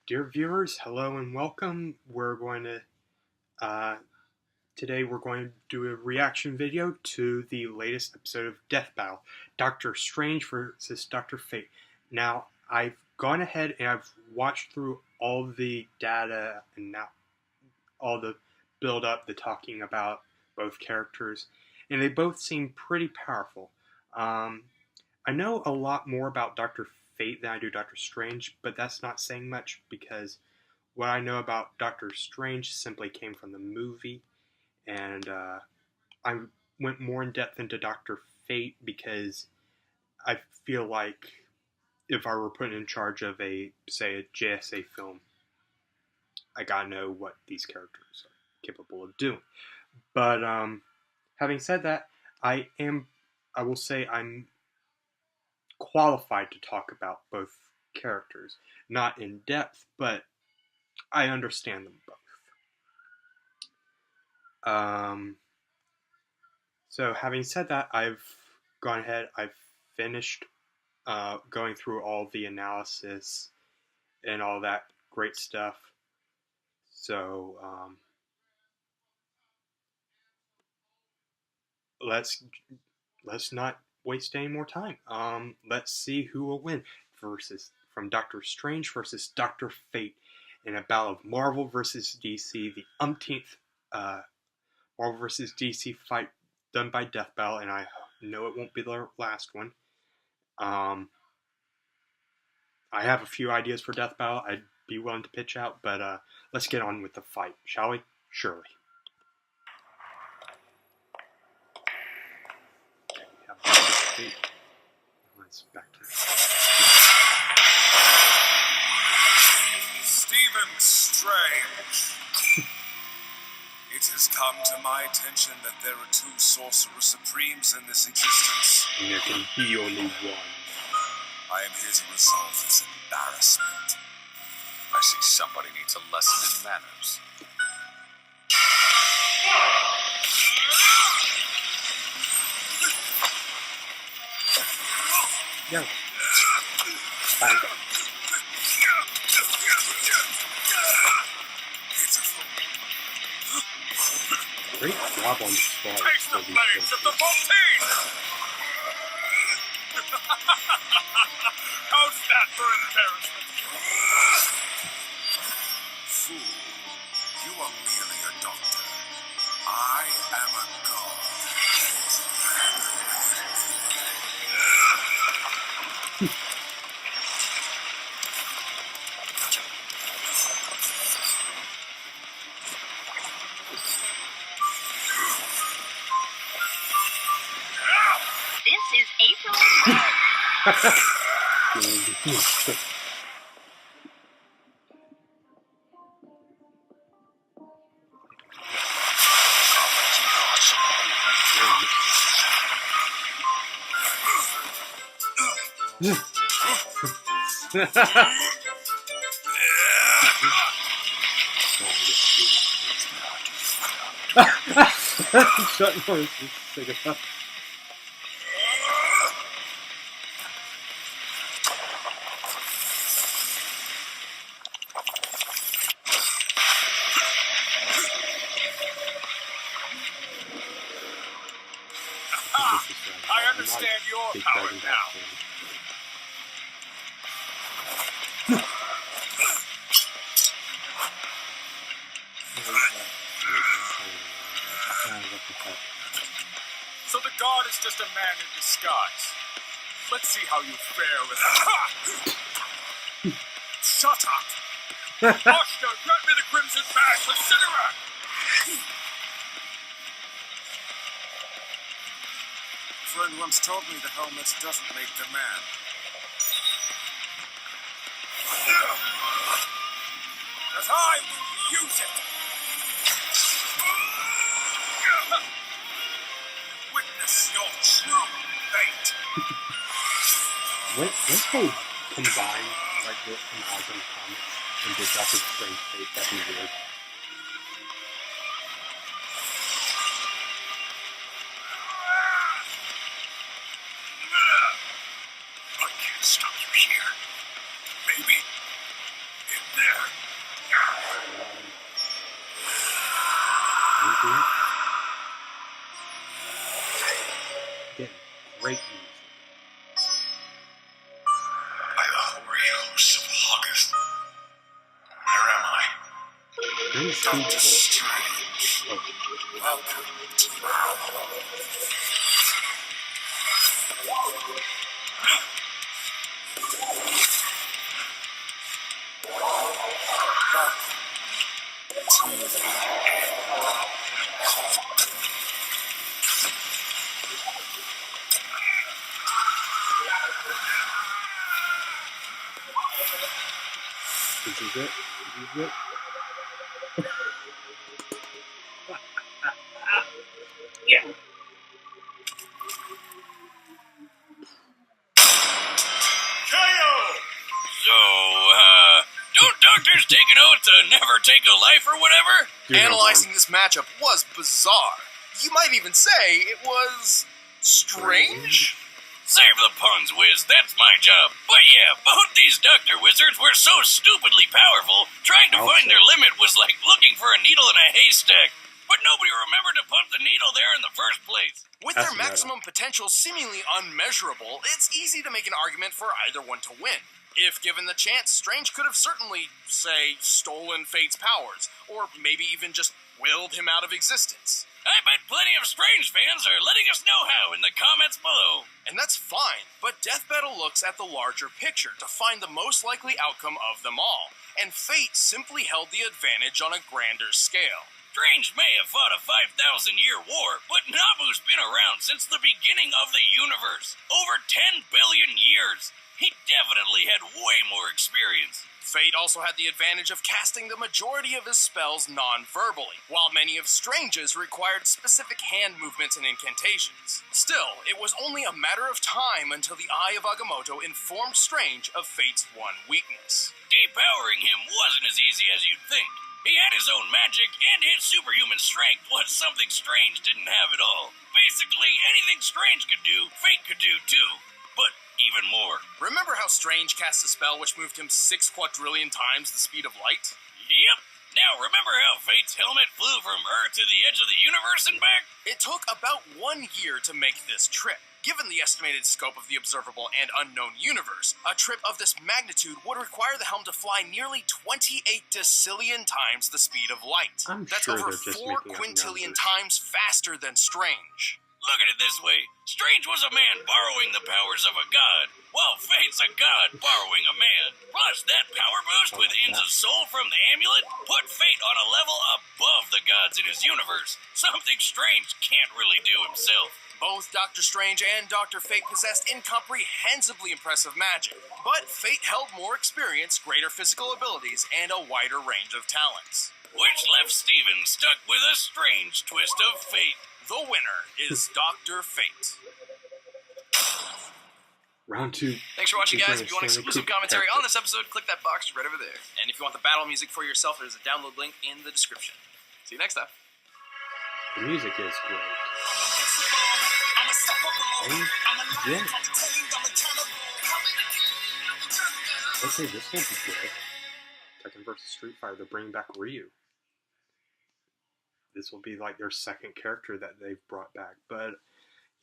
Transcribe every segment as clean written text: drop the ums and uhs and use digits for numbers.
Dear viewers, hello and welcome. Today we're going to do a reaction video to the latest episode of Death Battle, Doctor Strange versus Doctor Fate. Now, I've gone ahead and I've watched through all the data and now all the build-up, the talking about both characters, and they both seem pretty powerful. I know a lot more about Doctor Fate than I do Doctor Strange, but that's not saying much because what I know about Doctor Strange simply came from the movie, and I went more in depth into Doctor Fate because I feel like if I were put in charge of a JSA film, I gotta know what these characters are capable of doing. But having said that, I will say I'm qualified to talk about both characters. Not in depth, but I understand them both. So having said that, I've gone ahead, I've finished going through all the analysis and all that great stuff. So let's not waste any more time. Let's see who will win from Doctor Strange versus Doctor Fate in a battle of Marvel versus DC, the umpteenth Marvel versus DC fight done by Death Battle, and I know it won't be the last one. I have a few ideas for Death Battle I'd be willing to pitch out, but let's get on with the fight, shall we? Surely. Let's back to Stephen Strange. It has come to my attention that there are two Sorcerer Supremes in this existence. And there can be only one. I am here to resolve this embarrassment. I see somebody needs a lesson in manners. Yeah. Fine. Great job on the spot. Face the blades of the 14! How's that for embarrassment? Fool, you are merely a doctor. I am a god. This is April. Shut noise. Take a I understand your power now. So the god is just a man in disguise. Let's see how you fare with him. Shut up! Docter, grant me the crimson badge with cigarette! Friend once told me the helmet doesn't make the man. But I will use it! Witness your true fate! Let's go combine like the Amalgam comics into Doctor Strange Fate. That'd be weird. I can't stop you here. Maybe in there. host of August. Where am I? Very Doctor truthful. Strange. Oh, Welcome to my home. this is it. This is it. KO! So, don't doctors take an oath to never take a life or whatever? Do no Analyzing this matchup was bizarre. You might even say it was strange. Save the puns, Wiz. That's my job. But yeah, both these Doctor wizards were so stupidly powerful, trying to I'll find say. their limit was like looking for a needle in a haystack. But nobody remembered to put the needle there in the first place. With That's their meta. maximum potential seemingly unmeasurable, it's easy to make an argument for either one to win. If given the chance, Strange could have certainly, say, stolen Fate's powers, or maybe even just willed him out of existence. I bet plenty of Strange fans are letting us know how in the comments below. And that's fine, but Death Battle looks at the larger picture to find the most likely outcome of them all, and Fate simply held the advantage on a grander scale. Strange may have fought a 5,000-year war, but Nabu's been around since the beginning of the universe. Over 10 billion years. He definitely had way more experience. Fate also had the advantage of casting the majority of his spells non-verbally, while many of Strange's required specific hand movements and incantations. Still, it was only a matter of time until the Eye of Agamotto informed Strange of Fate's one weakness. Depowering him wasn't as easy as you'd think. He had his own magic, and his superhuman strength was something Strange didn't have at all. Basically, anything Strange could do, Fate could do too. But even more. Remember how Strange cast a spell which moved him 6 quadrillion times the speed of light? Yep. Now, remember how Fate's helmet flew from Earth to the edge of the universe and back? It took about 1 year to make this trip. Given the estimated scope of the observable and unknown universe, a trip of this magnitude would require the helm to fly nearly 28 decillion times the speed of light. I'm That's sure over they're just 4 making up quintillion numbers. times faster than Strange. Look at it this way. Strange was a man borrowing the powers of a god, while Fate's a god borrowing a man. Plus, that power boost with In's of Soul from the amulet put Fate on a level above the gods in his universe, something Strange can't really do himself. Both Doctor Strange and Dr. Fate possessed incomprehensibly impressive magic, but Fate held more experience, greater physical abilities, and a wider range of talents. Which left Steven stuck with a strange twist of fate. The winner is Dr. Fate. Round 2. Thanks for watching, guys. Design If you want Stanley exclusive Kubrick commentary on character. this episode, click that box right over there. And if you want the battle music for yourself, there's a download link in the description. See you next time. The music is great. Yeah. Let's say this will be good. Tekken vs. Street Fighter, they're bringing back Ryu. This will be like their second character that they've brought back. But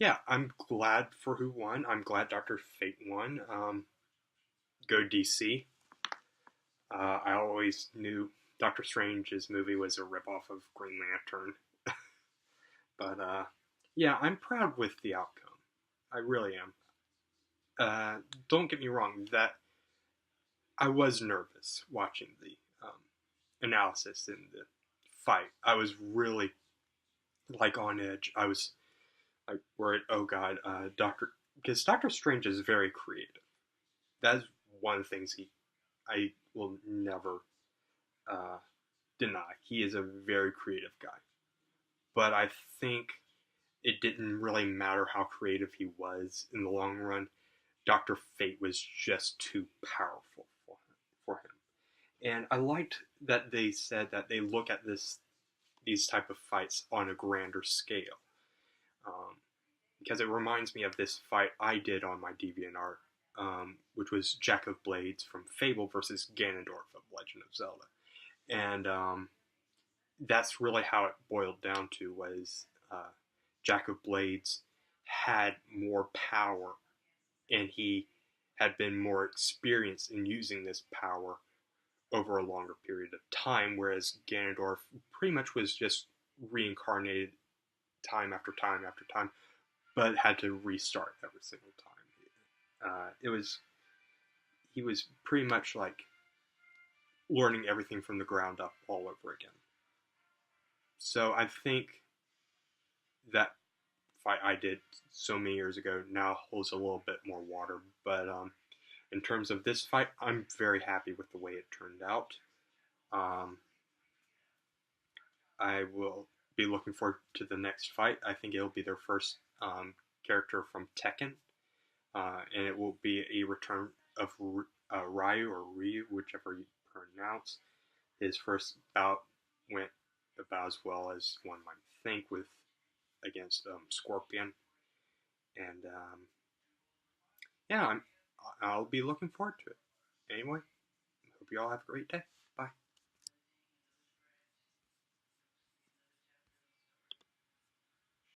yeah, I'm glad for who won. I'm glad Dr. Fate won. Go DC. I always knew Doctor Strange's movie was a ripoff of Green Lantern. But yeah, I'm proud with the outcome. I really am. Don't get me wrong, that I was nervous watching the analysis in the fight. I was really like on edge. I was like worried, oh god, because Doctor Strange is very creative. That's one of the things I will never deny. He is a very creative guy. But I think it didn't really matter how creative he was in the long run. Dr. Fate was just too powerful for him. And I liked that they said that they look at these type of fights on a grander scale. Because it reminds me of this fight I did on my DeviantArt, which was Jack of Blades from Fable versus Ganondorf of Legend of Zelda. And that's really how it boiled down to, was Jack of Blades had more power, and he had been more experienced in using this power over a longer period of time, whereas Ganondorf pretty much was just reincarnated time after time after time, but had to restart every single time. He was pretty much like learning everything from the ground up all over again. So I think that fight I did so many years ago now holds a little bit more water, but in terms of this fight, I'm very happy with the way it turned out. I will be looking forward to the next fight. I think it'll be their first character from Tekken, and it will be a return of Ryu or Ryu, whichever you pronounce. His first bout went about as well as one might think with against Scorpion, and yeah, I'll be looking forward to it. Anyway, hope you all have a great day. Bye.